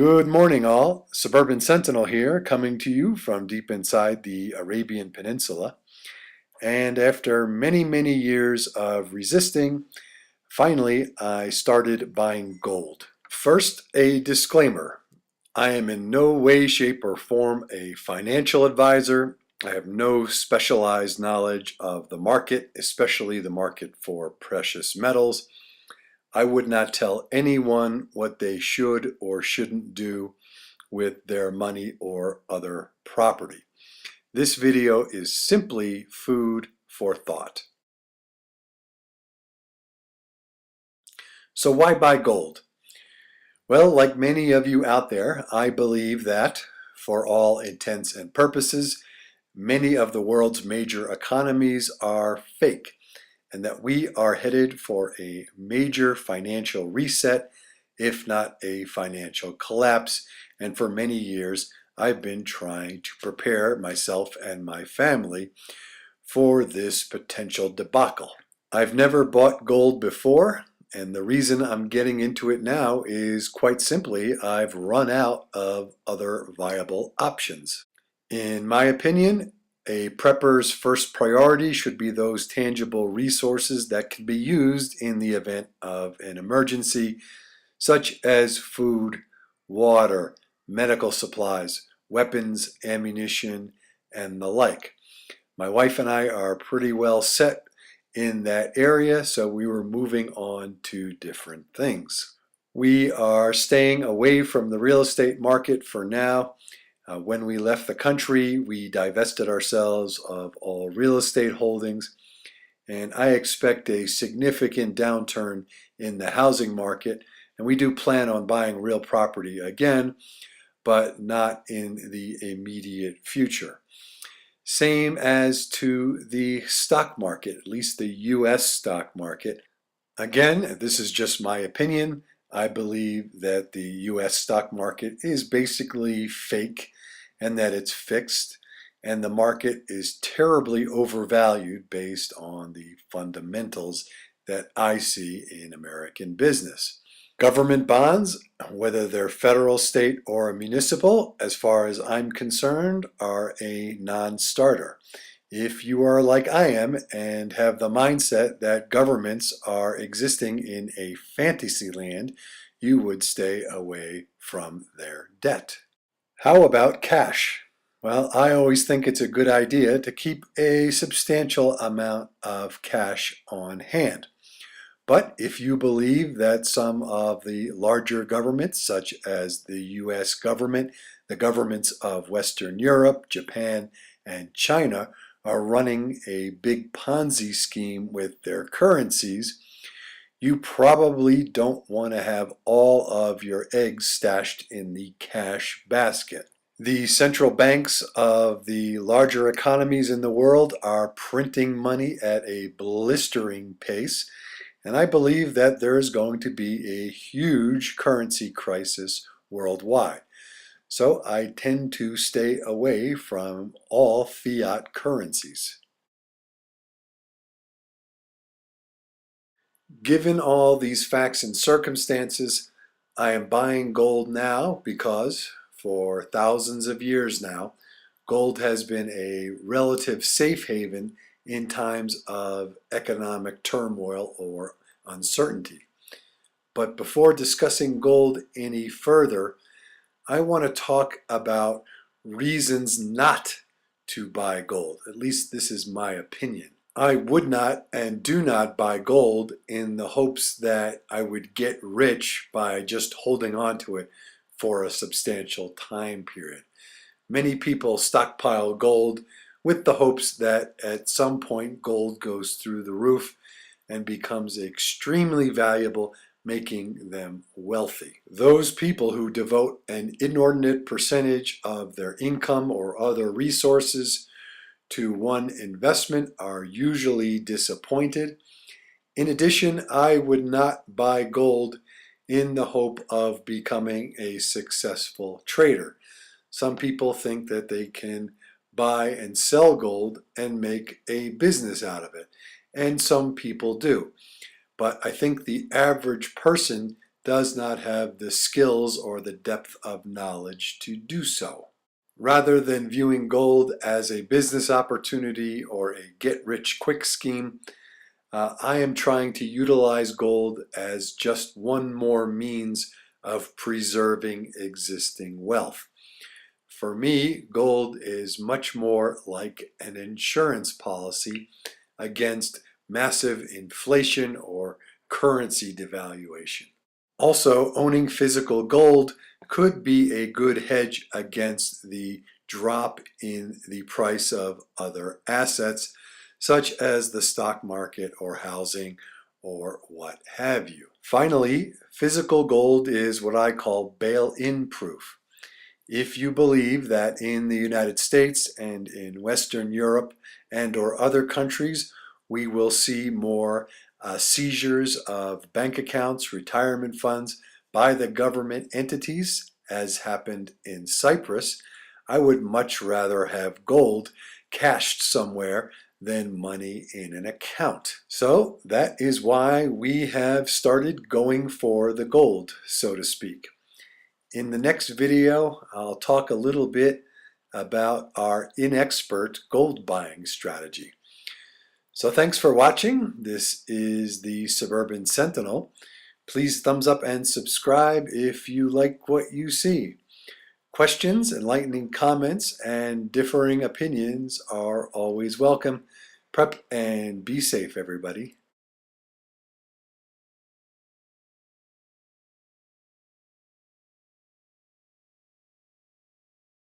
Good morning, all. Suburban Sentinel here, coming to you from deep inside the Arabian Peninsula. And after many, many years of resisting, finally I started buying gold. First, a disclaimer. I am in no way, shape, or form a financial advisor. I have no specialized knowledge of the market, especially the market for precious metals. I would not tell anyone what they should or shouldn't do with their money or other property. This video is simply food for thought. So why buy gold? Well, like many of you out there, I believe that, for all intents and purposes, many of the world's major economies are fake, and that we are headed for a major financial reset, if not a financial collapse. And for many years, I've been trying to prepare myself and my family for this potential debacle. I've never bought gold before, and the reason I'm getting into it now is quite simply I've run out of other viable options. In my opinion, a prepper's first priority should be those tangible resources that can be used in the event of an emergency, such as food, water, medical supplies, weapons, ammunition, and the like. My wife and I are pretty well set in that area, so we were moving on to different things. We are staying away from the real estate market for now. When we left the country, we divested ourselves of all real estate holdings, and I expect a significant downturn in the housing market, and we do plan on buying real property again, but not in the immediate future. Same as to the stock market, at least the US stock market. Again, this is just my opinion. I believe that the US stock market is basically fake and that it's fixed, and the market is terribly overvalued based on the fundamentals that I see in American business. Government bonds, whether they're federal, state, or municipal, as far as I'm concerned, are a non-starter. If you are like I am and have the mindset that governments are existing in a fantasy land, you would stay away from their debt. How about cash? Well, I always think it's a good idea to keep a substantial amount of cash on hand. But if you believe that some of the larger governments, such as the US government, the governments of Western Europe, Japan, and China, are running a big Ponzi scheme with their currencies, you probably don't want to have all of your eggs stashed in the cash basket. The central banks of the larger economies in the world are printing money at a blistering pace, and I believe that there is going to be a huge currency crisis worldwide. So I tend to stay away from all fiat currencies. Given all these facts and circumstances, I am buying gold now because for thousands of years now, gold has been a relative safe haven in times of economic turmoil or uncertainty. But before discussing gold any further, I want to talk about reasons not to buy gold. At least this is my opinion. I would not and do not buy gold in the hopes that I would get rich by just holding on to it for a substantial time period. Many people stockpile gold with the hopes that at some point gold goes through the roof and becomes extremely valuable, making them wealthy. Those people who devote an inordinate percentage of their income or other resources to one investment are usually disappointed. In addition, I would not buy gold in the hope of becoming a successful trader. Some people think that they can buy and sell gold and make a business out of it, and some people do. But I think the average person does not have the skills or the depth of knowledge to do so. Rather than viewing gold as a business opportunity or a get-rich-quick scheme, I am trying to utilize gold as just one more means of preserving existing wealth. For me, gold is much more like an insurance policy against massive inflation or currency devaluation. Also, owning physical gold could be a good hedge against the drop in the price of other assets, such as the stock market or housing or what have you. Finally, physical gold is what I call bail-in proof. If you believe that in the United States and in Western Europe and or other countries, we will see more seizures of bank accounts, retirement funds by the government entities, as happened in Cyprus, I would much rather have gold cashed somewhere than money in an account. So that is why we have started going for the gold, so to speak. In the next video, I'll talk a little bit about our inexpert gold buying strategy. So thanks for watching. This is the Suburban Sentinel. Please thumbs up and subscribe if you like what you see. Questions, enlightening comments, and differing opinions are always welcome. Prep and be safe, everybody.